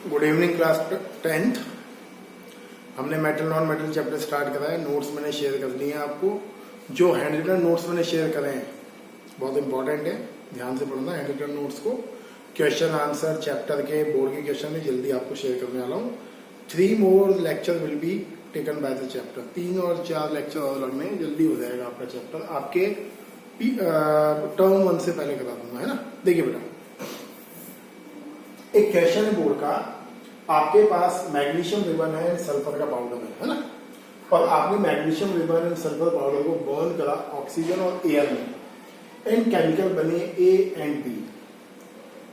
Good evening class 10th। हमने metal non metal chapter start करा है। नोट्स मैंने शेयर कर दिए हैं आपको। जो हैंड रिटन नोट्स मैंने शेयर करे हैं बहुत इंपॉर्टेंट है, ध्यान से पढ़ना हैंड रिटन नोट्स को। क्वेश्चन आंसर चैप्टर के बोर्ड के क्वेश्चन में जल्दी आपको शेयर करने वाला हूँ। 3 more lecture will be taken by the chapter. 3 और 4 लेक्चर और लगने हैं, जल्दी हो जाएगा आपका चैप्टर। आपके टर्म 1 से पहले करा दूंगा, है ना। देखिए बेटा, एक क्वेश्चन है बोर्ड का, आपके पास मैग्नीशियम रिबन है, सल्फर का पाउडर है ना। और आपने magnesium ribbon and sulphur powder को बर्न करा ऑक्सीजन और एयर में, एंड केमिकल बने ए एंड बी।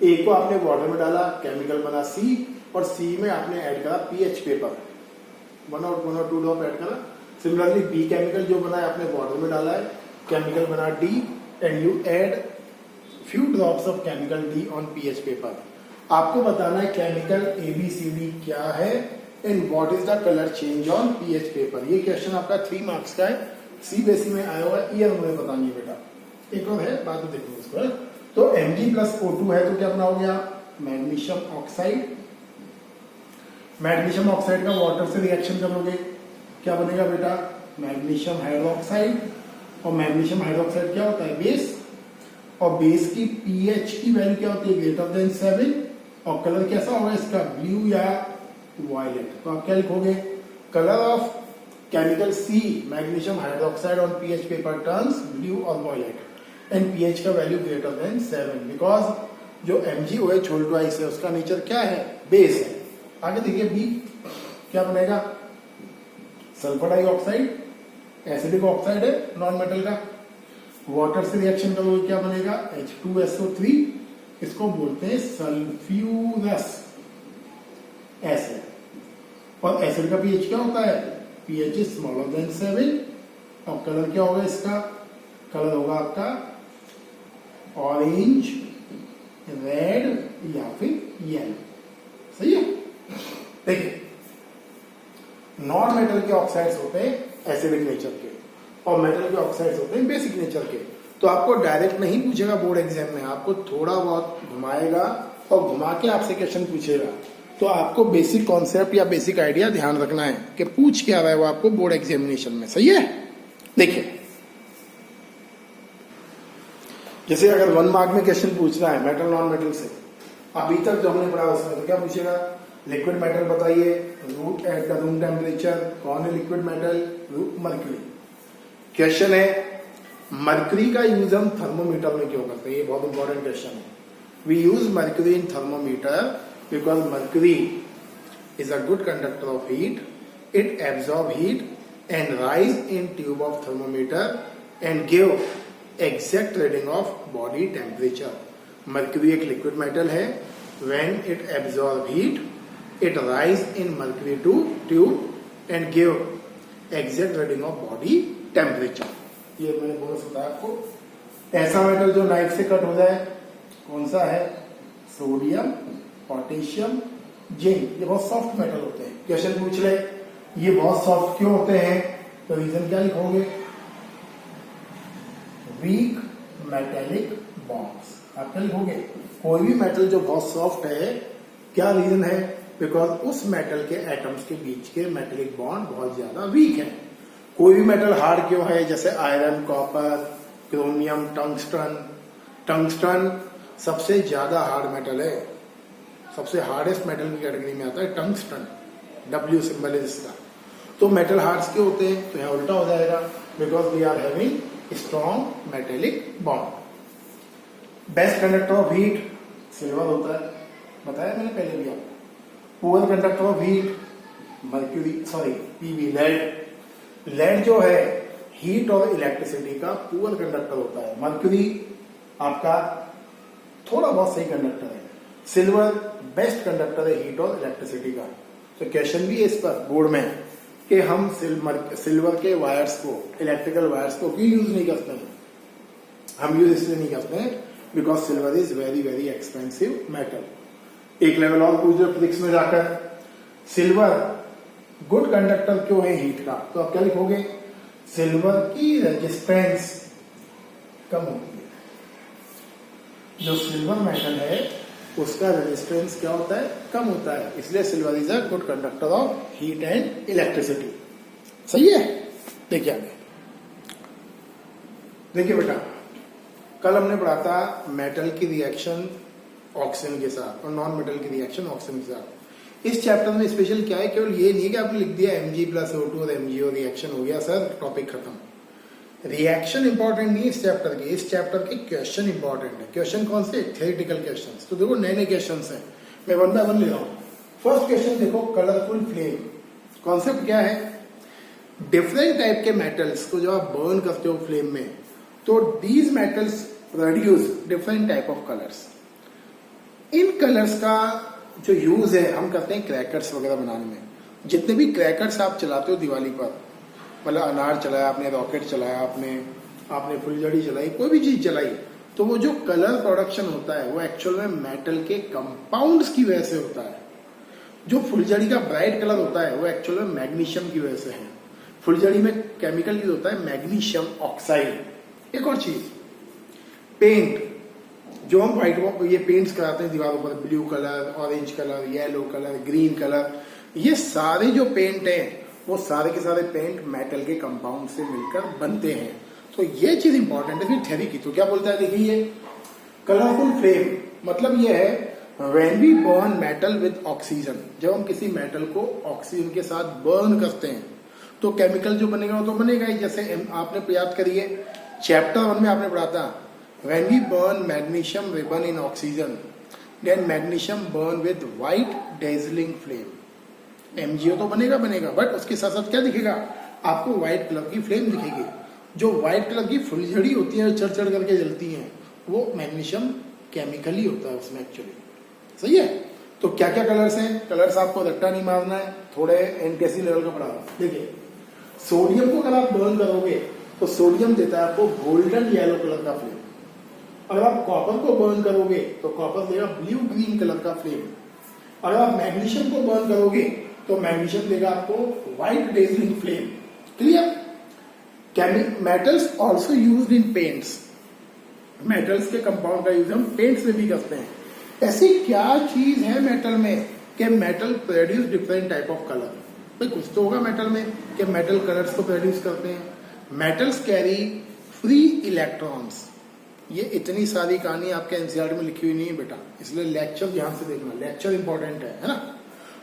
ए को आपने वाटर में डाला, केमिकल बना सी, और सी में आपने ऐड करा पीएच पेपर, 1 और 2 ड्रॉप ऐड करा। सिमिलरली बी केमिकल जो बना है आपने वाटर में डाला है, केमिकल बना D, and you add few drops of chemical D on pH paper. आपको बताना है केमिकल ABCD क्या है and what is the colour change on pH paper. ये क्वेश्चन आपका 3 मार्क्स का है, CBSE में आया हुआ है। ईयर मुझे बतानी है बेटा। एक और है, बाद में देखो इसको है। तो Mg+O2 है तो क्या बना हो गया, मैग्नीशियम ऑक्साइड। मैग्नीशियम ऑक्साइड का वाटर से रिएक्शन करोगे, क्या बनेगा बेटा, मैग्नीशियम हाइड्रोक्साइड। और मैग्नीशियम हाइड्रोक्साइड क्या होता है, बेस। और बेस की पीएच की वैल्यू क्या होती है, ग्रेटर देन 7। और कलर कैसा होगा इसका, ब्लू या वायलेट। तो आप क्या लिखोगे, colour of chemical C magnesium hydroxide on pH paper turns blue और वायलेट, एंड पीएच का वैल्यू ग्रेटर देन 7, बिकॉज जो MgOH होल ट्वाइस है उसका नेचर क्या है, बेस है। आगे देखिए बी क्या बनेगा, सल्फर डाइऑक्साइड, एसिडिक ऑक्साइड है नॉन मेटल का। वाटर से रिएक्शन करोगे क्या बनेगा, H2SO3। इसको बोलते हैं सल्फ्यूरस एसिड। और एसिड का पीएच क्या होता है, पीएच इज स्मॉलर देन 7। और कलर क्या होगा इसका, कलर होगा आपका ऑरेंज, रेड या फिर येलो। सही है। देखिए, नॉन मेटल के ऑक्साइड्स होते हैं एसिडिक नेचर के, और मेटल के ऑक्साइड्स होते हैं बेसिक नेचर के। तो आपको डायरेक्ट नहीं पूछेगा बोर्ड एग्जाम में, आपको थोड़ा बहुत घुमाएगा और घुमा के आपसे क्वेश्चन पूछेगा। तो आपको बेसिक कॉन्सेप्ट या बेसिक आइडिया ध्यान रखना है कि पूछ क्या रहा है वो आपको बोर्ड एग्जामिनेशन में। सही है। देखिए, जैसे अगर 1 मार्क में क्वेश्चन पूछ रहा है मेटल नॉन मेटल से, अभी तक जो हमने पढ़ा उसमें तो क्या पूछेगा, लिक्विड मेटल बताइए, root at the room temperature. कौन है लिक्विड मेटल, मर्क्यूरी। क्वेश्चन है मर्क्यूरी का यूज हम थर्मोमीटर में क्यों करते हैं, ये बहुत इंपॉर्टेंट क्वेश्चन है। We use mercury in thermometer because mercury is a good conductor of heat. It absorb heat and rise in tube of thermometer and give exact reading of body temperature. Mercury एक liquid metal है। When it absorb heat, it rise in mercury to tube and give exact reading of body temperature। ये मैंने bonus बताया आपको। ऐसा metal जो knife से cut हो जाए कौन सा है, सोडियम, पोटेशियम, जिंक। ये बहुत सॉफ्ट मेटल होते हैं। क्वेश्चन पूछ ले ये बहुत सॉफ्ट क्यों होते हैं, तो रीजन क्या लिखोगे, वीक मेटेलिक बॉन्ड्स। आप क्या लिखोगे, कोई भी मेटल जो बहुत सॉफ्ट है, क्या रीजन है, बिकॉज उस मेटल के एटम्स के बीच के मेटेलिक बॉन्ड बहुत ज्यादा वीक है। कोई भी मेटल हार्ड क्यों है, जैसे iron, copper, chromium, tungsten. Tungsten सबसे ज्यादा हार्ड मेटल है, सबसे हार्डेस्ट मेटल की कैटेगरी में आता है टंगस्टन। W सिंबल है इसका। तो मेटल हार्ड क्यों होते हैं, तो यहां उल्टा हो जाएगा, because we are having strong metallic bond. Best conductor of heat silver होता है, बताया मैंने पहले भी आपको। Poor conductor of heat mercury, sorry PV, lead. Lead जो है हीट और इलेक्ट्रिसिटी का पुअर कंडक्टर होता है। मर्क्यूरी आपका थोड़ा बहुत सही कंडक्टर है। सिल्वर बेस्ट कंडक्टर है हीट और इलेक्ट्रिसिटी का। तो क्वेश्चन भी है इस पर बोर्ड में कि हम सिल्वर के वायर्स को, इलेक्ट्रिकल वायर्स को क्यों यूज नहीं करते हैं। हम यूज इसलिए नहीं करते हैं because silver is very very expensive metal. एक लेवल और पूछ लो फिजिक्स में जाकर, सिल्वर गुड कंडक्टर क्यों है हीट का, तो आप क्या लिखोगे, सिल्वर की रेजिस्टेंस कम होती है। जो सिल्वर मेटल है उसका रेजिस्टेंस क्या होता है, कम होता है। इसलिए silver is a good conductor of heat and electricity. सही है। देखिए आगे, देखिए बेटा, कल हमने पढ़ा था मेटल की रिएक्शन ऑक्सीजन के साथ और नॉन मेटल की रिएक्शन ऑक्सीजन के साथ। इस चैप्टर में स्पेशल क्या है, केवल ये नहीं है कि आपने लिख दिया Mg+O2 और MgO रिएक्शन हो गया सर, टॉपिक खत्म। रिएक्शन इंपॉर्टेंट नहीं है इस चैप्टर के, इस चैप्टर के क्वेश्चन इंपॉर्टेंट है। क्वेश्चन कौन से, थ्योरेटिकल क्वेश्चंस। तो देखो नए नए क्वेश्चन हैं, मैं वन बाय वन ले रहा हूं। फर्स्ट क्वेश्चन देखो, कलरफुल फ्लेम। कॉन्सेप्ट क्या है, डिफरेंट टाइप के मेटल्स को जब आप बर्न करते हो फ्लेम में, तो these metals produce different type of colours. In colours का जो यूज है हम करते हैं क्रैकर्स वगैरह बनाने में। जितने भी क्रैकर्स आप चलाते हो दिवाली पर, मतलब अनार चलाया आपने, रॉकेट चलाया आपने फुलझड़ी चलाई, कोई भी चीज चलाई, तो वो जो कलर प्रोडक्शन होता है वो एक्चुअल में मेटल के कंपाउंड्स की वजह से होता है। जो फुलझड़ी का ब्राइट कलर होता है वो एक्चुअल में मैग्नीशियम की वजह से है। फुलझड़ी में केमिकल यूज होता है मैग्नीशियम ऑक्साइड। एक और चीज, पेंट, जो हम व्हाइट ये पेंट्स कराते हैं दीवारों पर, blue colour, orange colour, yellow colour, green colour, ये सारे जो पेंट हैं वो सारे के सारे पेंट मेटल के कंपाउंड से मिलकर बनते हैं। तो ये चीज इंपॉर्टेंट है फिर थ्योरी की। तो क्या बोलता है, देखिए कलरफुल फ्लेम मतलब ये है when we burn metal with oxygen. जब हम किसी मेटल को ऑक्सीजन के साथ बर्न करते हैं तो केमिकल जो बनेगा वो तो बनेगा ही। जैसे आपने याद करिए चैप्टर 1 में आपने पढ़ा था, when we burn magnesium ribbon in oxygen then magnesium burn with white dazzling flame। MgO तो बनेगा बट उसके साथ साथ क्या दिखेगा आपको, व्हाइट कलर की फ्लेम दिखेगी। जो व्हाइट कलर की फुलझड़ी होती है चढ़ चढ़ करके जलती हैं, वो मैग्नीशियम केमिकल ही होता है उसमें एक्चुअली। सही है। तो क्या क्या कलर्स हैं, कलर्स आपको रट्टा नहीं मारना है, थोड़े एनटीएससी लेवल का पढ़ा। देखिए सोडियम को अगर आप बर्न करोगे तो सोडियम देता है आपको गोल्डन येलो कलर का फ्लेम। अगर आप कॉपर को बर्न करोगे तो कॉपर देगा ब्लू ग्रीन कलर का फ्लेम। अगर आप मैग्नीशियम को बर्न करोगे तो मैग्नीशियम देगा आपको white dazzling flame. Clear. Metals also used in paints. Metals के कंपाउंड का यूज हम पेंट्स में भी करते हैं। ऐसी क्या चीज है मेटल में कि metal produce different type of colour. भाई कुछ तो होगा मेटल में कि मेटल कलर्स को प्रोड्यूस करते हैं। Metals carry free electrons. ये इतनी सारी कहानी आपके एनसीईआरटी में लिखी हुई नहीं है बेटा, इसलिए लेक्चर ध्यान से देखना, लेक्चर इंपॉर्टेंट है ना।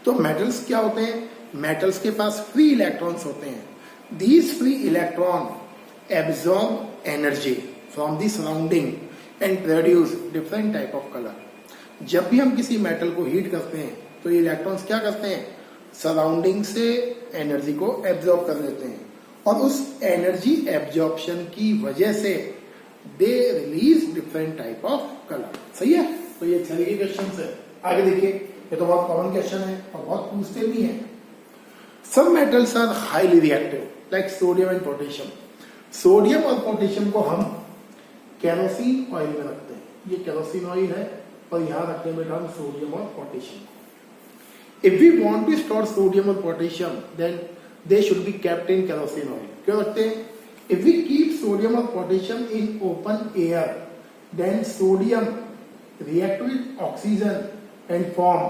तो मेटल्स क्या होते हैं, मेटल्स के पास फ्री इलेक्ट्रॉन्स होते हैं। These free electron absorb energy from the surrounding and produce different type of colour. जब भी हम किसी मेटल को हीट करते हैं तो ये इलेक्ट्रॉन्स क्या करते हैं, सराउंडिंग से एनर्जी को एब्जॉर्ब कर लेते हैं और उस एनर्जी एब्जॉर्प्शन की वजह से they release different type of colour. सही है। तो ये थ्योरी के क्वेश्चन है। आगे देखिए, ये तो बहुत कॉमन क्वेश्चन है और बहुत पूछते भी हैं। Some metals are highly reactive like sodium and potassium. Sodium और पोटेशियम को हम केरोसिन ऑयल में रखते हैं। ये केरोसिन ऑयल है और यहां रखते हैं बेटा हम सोडियम और potassium. If we want to store sodium और potassium then they should be kept in kerosene oil. क्यों रखते हैं, if we keep sodium or potassium in open air then sodium react with oxygen and form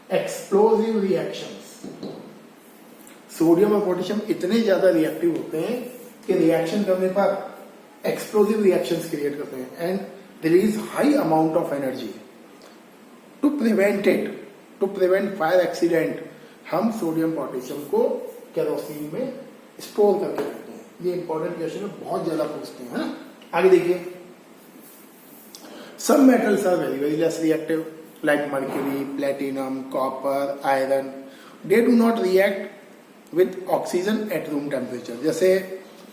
explosive reactions। Sodium और potassium इतने ज्यादा reactive होते हैं कि रिएक्शन करने पर एक्सप्लोसिव रिएक्शंस क्रिएट करते हैं and release high amount of energy. To prevent fire accident हम सोडियम पोटेशियम को केरोसिन में स्टोर करके रखते हैं। ये इंपॉर्टेंट क्वेश्चन है, बहुत ज्यादा पूछते हैं, है ना। आगे देखिए, some metals are very very less reactive like mercury, platinum, copper, iron. They do not react with oxygen at room temperature. जैसे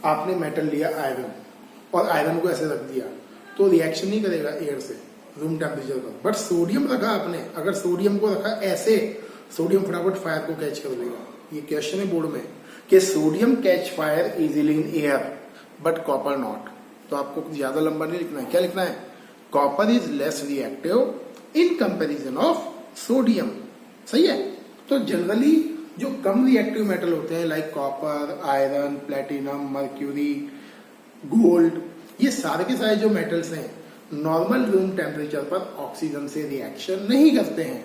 आपने मेटल लिया आयरन और आयरन को ऐसे रख दिया तो रिएक्शन नहीं करेगा एयर से रूम टेम्परेचर पर। बट सोडियम रखा आपने, अगर सोडियम को रखा ऐसे, सोडियम फटाफट फायर को कैच कर लेगा। ये क्वेश्चन है बोर्ड में कि sodium catch fire easily in air but copper not. तो आपको ज्यादा लंबा नहीं लिखना है, क्या लिखना है, copper is less reactive in comparison of sodium. सही है। तो जनरली जो कम रिएक्टिव मेटल होते हैं like copper, iron, platinum, mercury, gold, ये सारे के सारे जो मेटल्स हैं नॉर्मल रूम टेम्परेचर पर ऑक्सीजन से रिएक्शन नहीं करते हैं।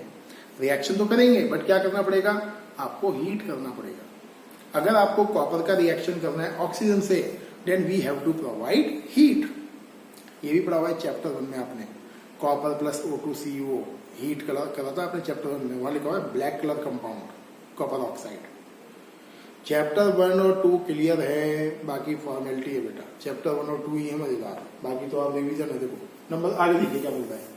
रिएक्शन तो करेंगे बट क्या करना पड़ेगा, आपको हीट करना पड़ेगा। अगर आपको कॉपर का रिएक्शन करना है ऑक्सीजन से, then we have to provide heat. ये भी पढ़ा हुआ है चैप्टर 1 में आपने, copper plus O2CO heat colour करा था आपने चैप्टर 1 में, वहां लिखा हुआ है black colour compound copper oxide. Chapter 1 और 2 क्लियर है, बाकी फॉर्मेलिटी है बेटा। चैप्टर 1 और 2 ही है मजेदार, बाकी तो आप रिवीजन है। देखो नंबर आगे देखिए क्या बोलता है।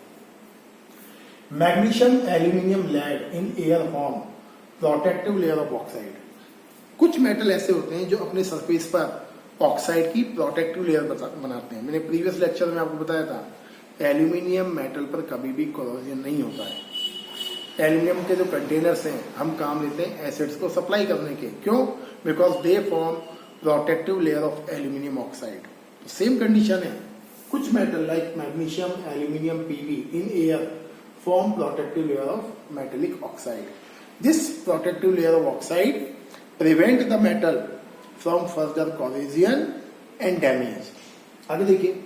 Magnesium aluminium lead in air form protective layer of oxide. कुछ मेटल ऐसे होते हैं जो अपने सरफेस पर ऑक्साइड की प्रोटेक्टिव लेयर बनाते हैं। मैंने प्रीवियस लेक्चर में आपको बताया था, एल्यूमिनियम मेटल पर कभी भी कोरोजन नहीं होता है। एल्यूमिनियम के जो कंटेनर्स हैं हम काम लेते हैं एसिड्स को सप्लाई करने के, क्यों? Because they form protective layer of aluminium oxide. तो सेम कंडीशन है, कुछ metal like magnesium aluminium Pb in air form protective layer of metallic oxide. This protective layer of oxide prevent the metal from further corrosion and damage. आगे देखिए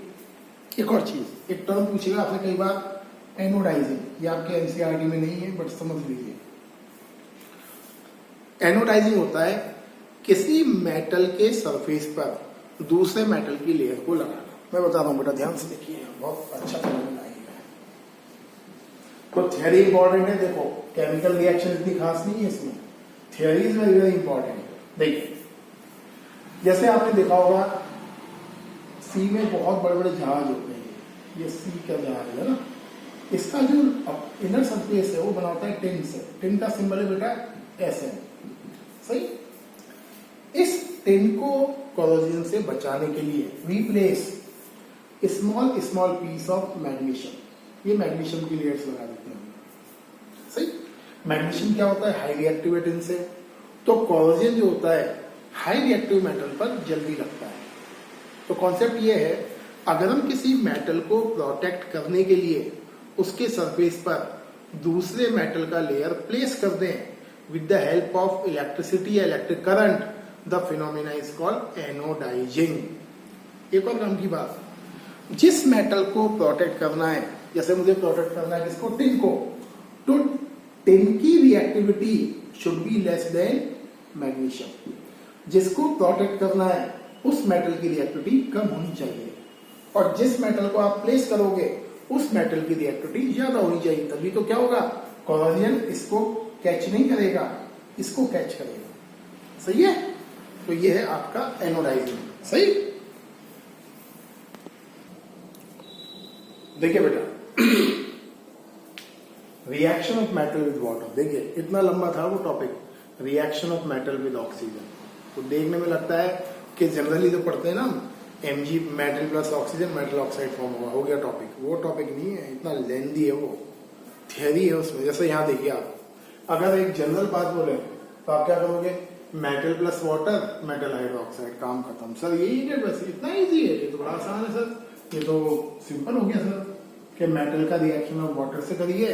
एक और चीज, एक term पूछेगा आपसे कई बार, एनोडाइजिंग। ये आपके एनसीईआरटी में नहीं है बट समझ लीजिए। एनोडाइजिंग होता है किसी मेटल के सरफेस पर दूसरे मेटल की लेयर को लगाना। मैं बता रहा हूं बेटा, ध्यान से देखिए, बहुत अच्छा समझ में आएगा। तो थियरी इंपॉर्टेंट है। देखो केमिकल रिएक्शन इतनी खास नहीं है इसमें, theory is very very important. देखिए जैसे आपने देखा होगा सी में बहुत बड़े बड़े जहाज होते हैं, ये सी का जहाज है ना, इसका जो इनर सरफेस है वो बना होता है टिन से। टिन का सिंबल है बेटा Sn, सही। इस टिन को कोरोजन से बचाने के लिए we place small small piece of magnesium. ये मैग्नीशियम की लेयर्स लगा देते हैं, सही। मैग्नीशियम क्या होता है, हाई रिएक्टिव टिन से, तो कोरोजन जो होता है हाई रिएक्टिव मेटल पर जल्दी लगता है। तो कॉन्सेप्ट ये है, अगर हम किसी मेटल को प्रोटेक्ट करने के लिए उसके सरफेस पर दूसरे मेटल का लेयर प्लेस कर दें with the help of electricity या electric current, the phenomena is called anodizing. एक और काम की बात, जिस मेटल को प्रोटेक्ट करना है, जैसे मुझे प्रोटेक्ट करना है किसको, टिन को, तो टिन की reactivity should be less than magnesium. जिसको प्रोटेक्ट करना है उस मेटल की रिएक्टिविटी कम होनी चाहिए, और जिस मेटल को आप प्लेस करोगे उस मेटल की रिएक्टिविटी ज्यादा होनी चाहिए। तभी तो क्या होगा, कोरोजन इसको कैच नहीं करेगा, इसको कैच करेगा, सही है। तो ये है आपका एनोडाइजिंग, सही। देखिए बेटा reaction of metal with water. देखिए इतना लंबा था वो topic, reaction of metal with oxygen. तो देखने में लगता है कि जनरली जो पढ़ते हैं ना Mg metal plus oxygen metal oxide form होगा, हो गया टॉपिक। वो टॉपिक नहीं है, इतना लेंदी है वो, थियरी है उसमें। जैसे यहाँ देखिए आप, अगर एक जनरल बात बोले तो आप क्या करोगे, metal plus water metal hydroxide, काम खत्म। सर यही है, बस इतना ईजी है, ये तो बड़ा आसान है सर, ये तो सिंपल हो गया सर कि मेटल का रिएक्शन ऑफ वाटर से करिए,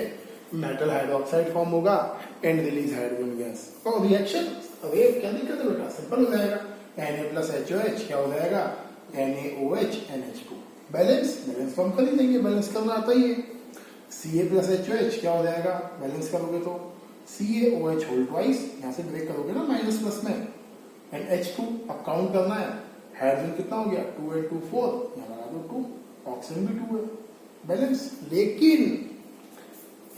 मेटल हाइड्रोक्साइड फॉर्म होगा एंड रिलीज हाइड्रोजन गैस, और रिएक्शन अरे क्या दिक्कत है बेटा, सिंपल हो जाएगा। Na+HOH क्या हो जाएगा, NaOH NH2, बैलेंस फॉर्म कर ही देंगे, बैलेंस करना आता ही है। Ca+HOH क्या हो जाएगा, बैलेंस करोगे तो CaOH होल ट्वाइस, यहां से ब्रेक करोगे ना माइनस प्लस में, एंड H2 अब काउंट करना है, हाइड्रोजन कितना हो गया 2 and 2 4, यहां लगा दो 2, ऑक्सीजन भी 2 है, बैलेंस। लेकिन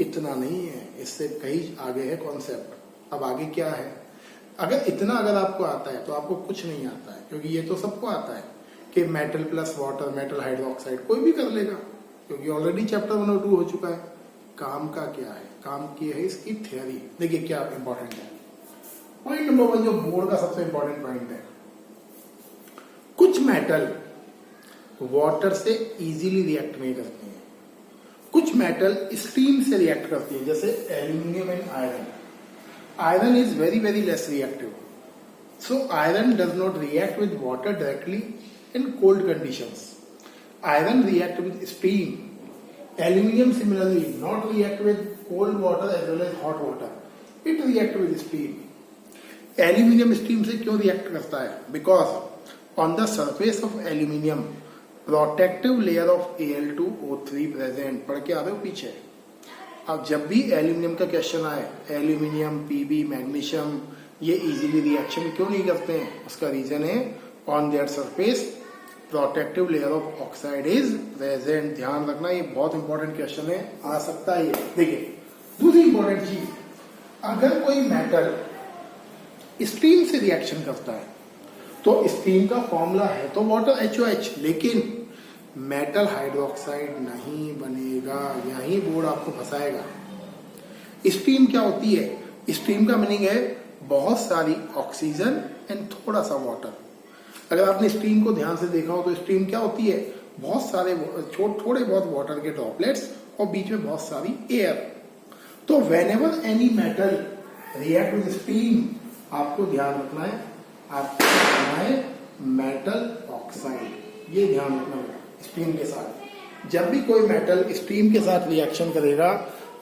इतना नहीं है, इससे कहीं आगे है कॉन्सेप्ट। अब आगे क्या है, अगर आपको आता है तो आपको कुछ नहीं आता है, क्योंकि ये तो सबको आता है कि metal plus water metal hydroxide कोई भी कर लेगा, क्योंकि ऑलरेडी चैप्टर 1 और 2 हो चुका है। काम का क्या है, काम की है इसकी थियरी। देखिए क्या इंपॉर्टेंट है, पॉइंट नंबर 1 जो बोर्ड का सबसे इंपॉर्टेंट पॉइंट है, कुछ मेटल वाटर से इजीली रिएक्ट नहीं करते हैं, कुछ मेटल स्टीम से रिएक्ट करती है, जैसे aluminium and iron. Iron is very very less reactive, so iron does not react with water directly in cold conditions. Iron react with steam. Aluminium similarly not react with cold water as well as hot water. It react with steam. Aluminium steam से क्यों react करता है? Because on the surface of aluminium protective layer of Al2O3 present, पढ़ के आ रहे हो पीछे। अब जब भी एल्यूमिनियम का क्वेश्चन आए, एल्यूमिनियम, पीबी, मैग्नीशियम, ये इजीली रिएक्शन क्यों नहीं करते हैं? उसका रीजन है on their surface protective layer of oxide is present. ध्यान रखना, ये बहुत इंपॉर्टेंट क्वेश्चन है, आ सकता है ये। देखिए दूसरी इंपॉर्टेंट चीज, अगर कोई मेटल स्टीम से रिएक्शन करता है तो स्टीम का फॉर्मूला है तो वाटर HOH, लेकिन मेटल हाइड्रोक्साइड नहीं बनेगा। यही बोर्ड आपको फंसाएगा। स्टीम क्या होती है? स्टीम का मीनिंग है बहुत सारी ऑक्सीजन एंड थोड़ा सा वाटर। अगर आपने स्टीम को ध्यान से देखा हो तो स्टीम क्या होती है? बहुत सारे थोड़े बहुत वाटर के ड्रॉपलेट्स और बीच में बहुत सारी एयर। तो whenever any metal react with steam, आपको ध्यान रखना है, आपको बनाना है मेटल ऑक्साइड। ये ध्यान रखना है स्टीम के साथ। जब भी कोई मेटल स्टीम के साथ रिएक्शन करेगा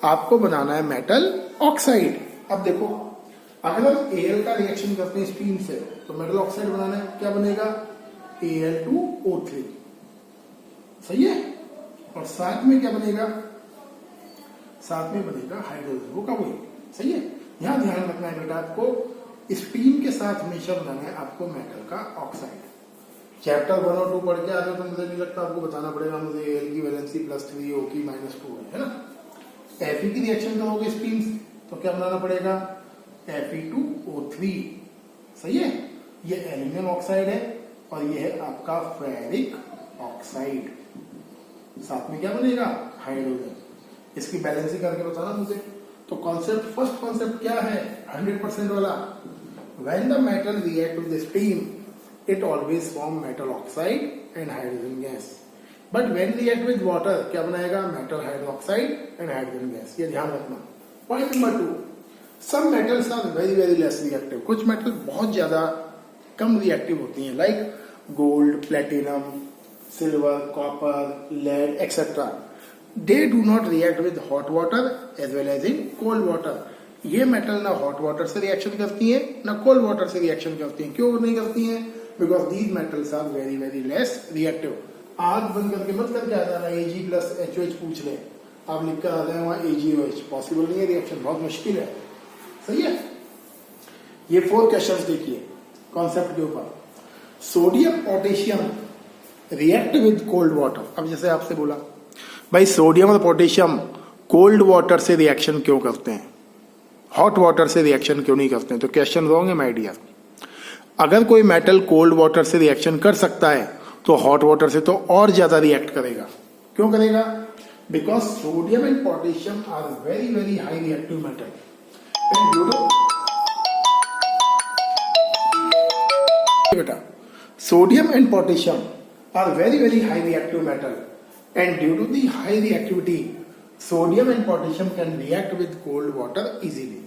आपको बनाना है मेटल ऑक्साइड। अब देखो, अगर हम Al का रिएक्शन करते हैं स्टीम से तो मेटल ऑक्साइड बनाना है, क्या बनेगा? Al2O3, सही है। और साथ में क्या बनेगा? साथ में बनेगा हाइड्रोजन, वो कब हुई? सही है। यहां ध्यान रखना है बेटा, आपको स्टीम के साथ हमेशा बनाना है आपको मेटल का ऑक्साइड। चैप्टर 1 और 2 पढ़ के आ रहे हो तो मुझे नहीं लगता आपको बताना पड़ेगा मुझे Al की वैलेंसी +3, O की -2 है ना। Fe की रिएक्शन करोगे स्टीम से तो क्या बनाना पड़ेगा? Fe2O3, सही है। ये एल्यूमिनियम ऑक्साइड है और ये है आपका फेरिक ऑक्साइड। साथ में क्या बनेगा? हाइड्रोजन। इसकी बैलेंसिंग करके बताना मुझे। तो कॉन्सेप्ट, फर्स्ट कॉन्सेप्ट क्या है? 100% वाला, when the metal react with steam it always form metal oxide and hydrogen gas, but when react with water क्या बनाएगा? metal hydroxide and hydrogen gas। ये ध्यान रखना। Point number 2, some metals are very very less reactive। कुछ metal बहुत ज्यादा कम reactive होती हैं, like gold, platinum, silver, copper, lead etcetera. They do not react with hot water as well as in cold water. ये metal ना hot water से reaction करती है ना कोल्ड वाटर से रिएक्शन करती है। क्यों नहीं करती हैं? Because these metals are very very less reactive. आग बंद करके मत करके आ जाना Ag+HOH पूछ ले, आप लिख कर आ जाए वहां AgOH, पॉसिबल नहीं है, रिएक्शन बहुत मुश्किल है। सही है। ये 4 क्वेश्चंस देखिए कॉन्सेप्ट के ऊपर। Sodium potassium react with cold water. अब जैसे आपसे बोला भाई सोडियम और पोटेशियम कोल्ड वाटर से रिएक्शन क्यों करते हैं, हॉट वाटर से रिएक्शन क्यों नहीं करते हैं? तो क्वेश्चन रॉन्ग है माय डियर। अगर कोई मेटल कोल्ड वाटर से रिएक्शन कर सकता है तो हॉट वाटर से तो और ज्यादा रिएक्ट करेगा। क्यों करेगा? Because sodium and potassium are very very high reactive metal बेटा, sodium and potassium are very very high reactive metal and due to the high reactivity sodium and potassium can react with cold water easily.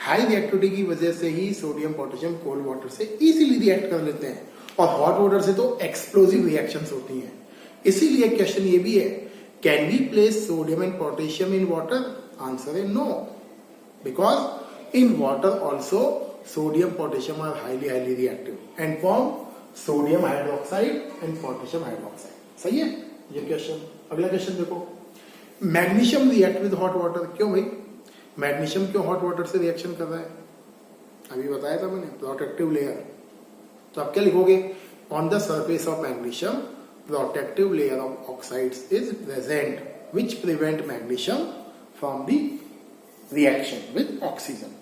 High reactivity की वजह से ही sodium potassium cold water से easily react कर लेते हैं और hot water से तो एक्सप्लोसिव रिएक्शंस होती हैं। इसीलिए क्वेश्चन ये भी है, can we place sodium and potassium in water? Answer है no, because in water also sodium potassium are highly highly reactive and form sodium hydroxide and potassium hydroxide. सही है ये क्वेश्चन। अगला क्वेश्चन देखो, magnesium react with hot water. क्यों भाई magnesium क्यों hot water से रिएक्शन कर रहा है? अभी बताया था मैंने, प्रोटेक्टिव लेयर। तो आप क्या लिखोगे? On the surface of magnesium protective layer of oxides is present which prevent magnesium from the reaction with oxygen.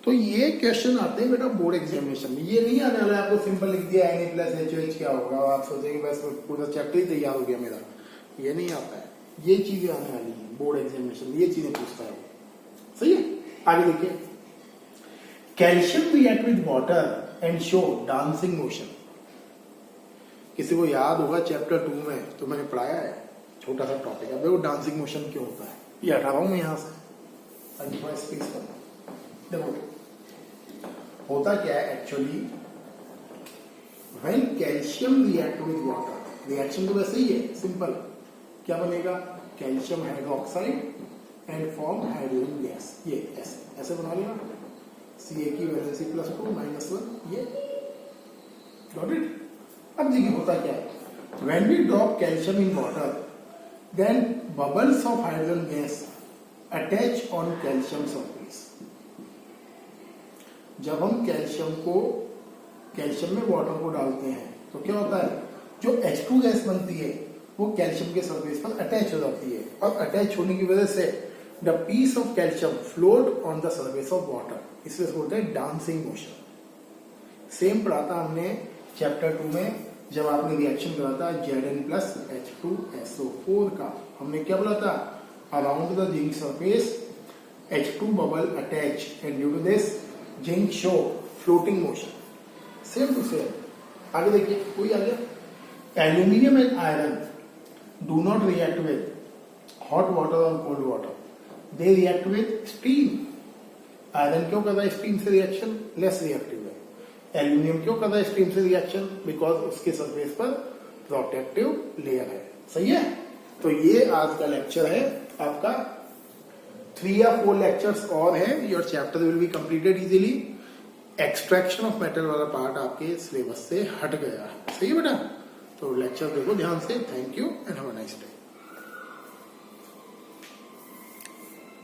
तो ये क्वेश्चन आते हैं बेटा बोर्ड एग्जामिनेशन में। ये नहीं आने वाला है आपको सिंपल लिख दिया Na+HOH क्या होगा और आप सोचेंगे बस पूरा चैप्टर ही तैयार हो गया मेरा। ये नहीं आता है, ये चीजें आने वाली है बोर्ड एग्जामिनेशन में, ये चीजें पूछता है। सही है। आगे देखिए, calcium react with water and show dancing motion. किसी को याद होगा चैप्टर 2 में तो मैंने पढ़ाया है, छोटा सा टॉपिक है। देखो डांसिंग मोशन क्यों होता है, ये हटा रहा हूं मैं यहां से, स्पेस करना। देखो होता क्या है actually, when calcium react with water, reaction तो वैसे ही है सिंपल, क्या बनेगा? Calcium hydroxide and form hydrogen gas. ये ऐसे ऐसे बना लिया, Ca की वैलेंसी +2 -1, ये गॉट इट। अब देखिए होता क्या है, When we drop calcium in water, then bubbles of hydrogen gas attach on calcium surface. जब हम कैल्शियम में वाटर को डालते हैं तो क्या होता है, जो H2 गैस बनती है वो कैल्शियम के सरफेस पर अटैच हो जाती है, और अटैच होने की वजह से the piece of calcium float on the surface of water, इसलिए बोलते हैं डांसिंग मोशन। सेम पढ़ा था हमने चैप्टर 2 में, जब आपने रिएक्शन करा था Zn प्लस H2SO4 का। हमने क्या बोला था, around the zinc surface H2 bubble attach and due to this zinc show floating motion. Same to same. आगे देखिए, कोई आ गया। Aluminium and iron do not react with hot water और cold water, they react with steam. Iron क्यों कर रहा है स्टीम से रिएक्शन, लेस रिएक्टिव है। एल्यूमिनियम क्यों कर रहा है स्टीम से रिएक्शन, बिकॉज उसके सरफेस पर प्रोटेक्टिव लेयर है। सही है। तो ये आज का लेक्चर है आपका। 3 या 4 लेक्चर्स और है, your chapter will be completed easily. Extraction of metal वाला पार्ट आपके सिलेबस से हट गया है। सही है बेटा। तो लेक्चर देखो ध्यान से। Thank you and have a nice day.